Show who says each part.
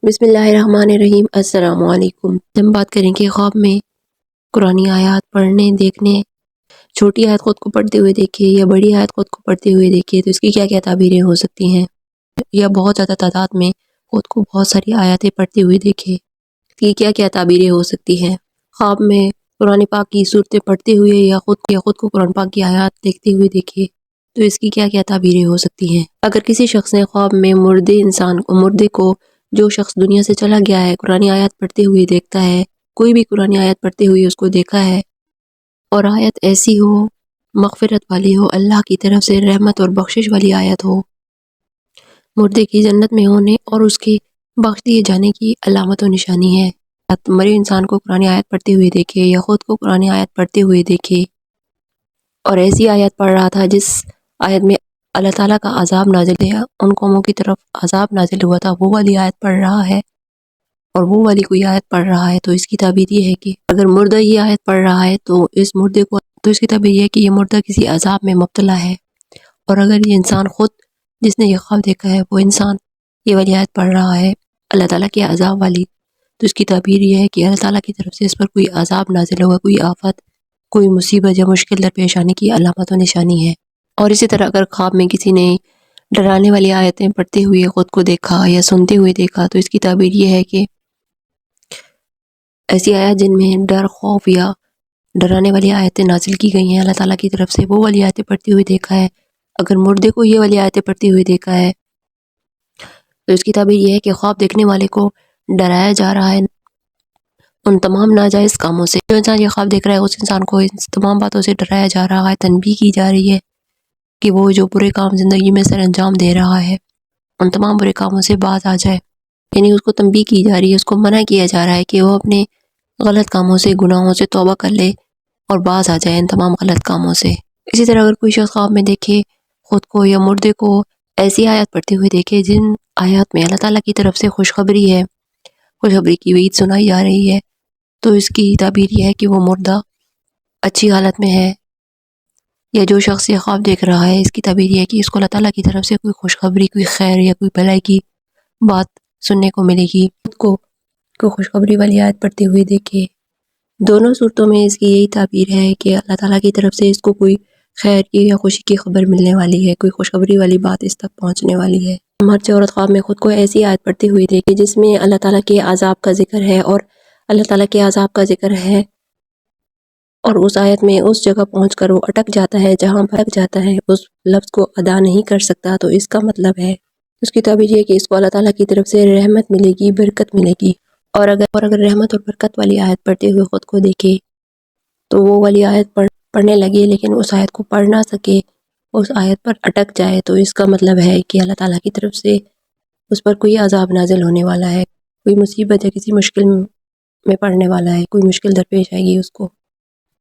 Speaker 1: بسم اللہ الرحمن الرحیم۔ السلام علیکم۔ ہم بات کریں کہ خواب میں قرآنی آیات پڑھنے دیکھنے، چھوٹی آیت خود کو پڑھتے ہوئے دیکھے یا بڑی آیت خود کو پڑھتے ہوئے دیکھے تو اس کی کیا کیا تعبیریں ہو سکتی ہیں، یا بہت زیادہ تعداد میں خود کو بہت ساری آیاتیں پڑھتے ہوئے دیکھے کہ کیا کیا تعبیریں ہو سکتی ہیں۔ خواب میں قرآن پاک کی صورتیں پڑھتے ہوئے یا خود کو قرآن پاک کی آیات دیکھتے ہوئے دیکھے تو اس کی کیا کیا تعبیریں ہو سکتی ہیں۔ اگر کسی شخص نے خواب میں مردے کو جو شخص دنیا سے چلا گیا ہے قرآن آیات پڑھتے ہوئے دیکھتا ہے، کوئی بھی قرآن آیات پڑھتے ہوئے اس کو دیکھا ہے اور آیت ایسی ہو، مغفرت والی ہو، اللہ کی طرف سے رحمت اور بخشش والی آیت ہو، مردے کی جنت میں ہونے اور اس کے بخش دیے جانے کی علامت و نشانی ہے۔ مرے انسان کو قرآن آیات پڑھتے ہوئے دیکھے یا خود کو قرآن آیات پڑھتے ہوئے دیکھے اور ایسی آیت پڑھ رہا تھا جس آیت میں اللہ تعالیٰ کا عذاب نازل ہے، ان قوموں کی طرف عذاب نازل ہوا تھا، وہ والی آیت پڑھ رہا ہے اور وہ والی کوئی آیت پڑھ رہا ہے تو اس کی تعبیر یہ ہے کہ اگر مردہ یہ آیت پڑھ رہا ہے تو اس کی تعبیر یہ ہے کہ یہ مردہ کسی عذاب میں مبتلا ہے، اور اگر یہ انسان خود جس نے یہ خواب دیکھا ہے وہ انسان یہ والی آیت پڑھ رہا ہے اللہ تعالیٰ کے عذاب والی، تو اس کی تعبیر یہ ہے کہ اللہ تعالیٰ کی طرف سے اس پر کوئی عذاب نازل ہوگا، کوئی آفت، کوئی مصیبت یا مشکل درپیش آنے کی علامت و نشانی ہے۔ اور اسی طرح اگر خواب میں کسی نے ڈرانے والی آیتیں پڑھتے ہوئے خود کو دیکھا یا سنتے ہوئے دیکھا تو اس کی تعبیر یہ ہے کہ ایسی آیات جن میں ڈر، خوف یا ڈرانے والی آیتیں نازل کی گئی ہیں اللہ تعالیٰ کی طرف سے، وہ والی آیتیں پڑھتے ہوئے دیکھا ہے۔ اگر مردے کو یہ والی آیتیں پڑھتے ہوئے دیکھا ہے تو اس کی تعبیر یہ ہے کہ خواب دیکھنے والے کو ڈرایا جا رہا ہے ان تمام ناجائز کاموں سے۔ جو انسان یہ خواب دیکھ رہا ہے اس انسان کو ان تمام باتوں سے ڈرایا جا رہا ہے، تنبیہ کی جا رہی ہے کہ وہ جو برے کام زندگی میں سر انجام دے رہا ہے ان تمام برے کاموں سے باز آ جائے، یعنی اس کو تنبیہ کی جا رہی ہے، اس کو منع کیا جا رہا ہے کہ وہ اپنے غلط کاموں سے، گناہوں سے توبہ کر لے اور باز آ جائے ان تمام غلط کاموں سے۔ اسی طرح اگر کوئی شخص خواب میں دیکھے خود کو یا مردے کو ایسی آیات پڑھتے ہوئے دیکھے جن آیات میں اللہ تعالیٰ کی طرف سے خوشخبری ہے، خوشخبری کی وعید سنائی جا رہی ہے، تو اس کی تعبیر یہ ہے کہ وہ مردہ اچھی حالت میں ہے، یا جو شخص یہ خواب دیکھ رہا ہے اس کی تعبیر یہ ہے کہ اس کو اللہ تعالیٰ کی طرف سے کوئی خوشخبری، کوئی خیر یا کوئی بھلائی کی بات سننے کو ملے گی۔ خود کو کوئی خوشخبری والی آیت پڑھتے ہوئے دیکھے، دونوں صورتوں میں اس کی یہی تعبیر ہے کہ اللہ تعالیٰ کی طرف سے اس کو کوئی خیر کی یا خوشی کی خبر ملنے والی ہے، کوئی خوشخبری والی بات اس تک پہنچنے والی ہے۔ مرد عورت خواب میں خود کو ایسی آیت پڑھتے ہوئے دیکھے جس میں اللہ تعالیٰ کے عذاب کا ذکر ہے اور اللہ تعالیٰ کے عذاب کا ذکر ہے، اور اس آیت میں اس جگہ پہنچ کر وہ اٹک جاتا ہے جہاں بھٹک جاتا ہے، اس لفظ کو ادا نہیں کر سکتا، تو اس کا مطلب ہے، اس کی تعبیر یہ ہے کہ اس کو اللہ تعالیٰ کی طرف سے رحمت ملے گی، برکت ملے گی، اور اگر رحمت اور برکت والی آیت پڑھتے ہوئے خود کو دیکھے تو وہ والی آیت پڑھنے لگے لیکن اس آیت کو پڑھ نہ سکے، اس آیت پر اٹک جائے، تو اس کا مطلب ہے کہ اللہ تعالیٰ کی طرف سے اس پر کوئی عذاب نازل ہونے والا ہے، کوئی مصیبت یا کسی مشکل میں پڑنے والا ہے، کوئی مشکل درپیش آئے گی اس کو۔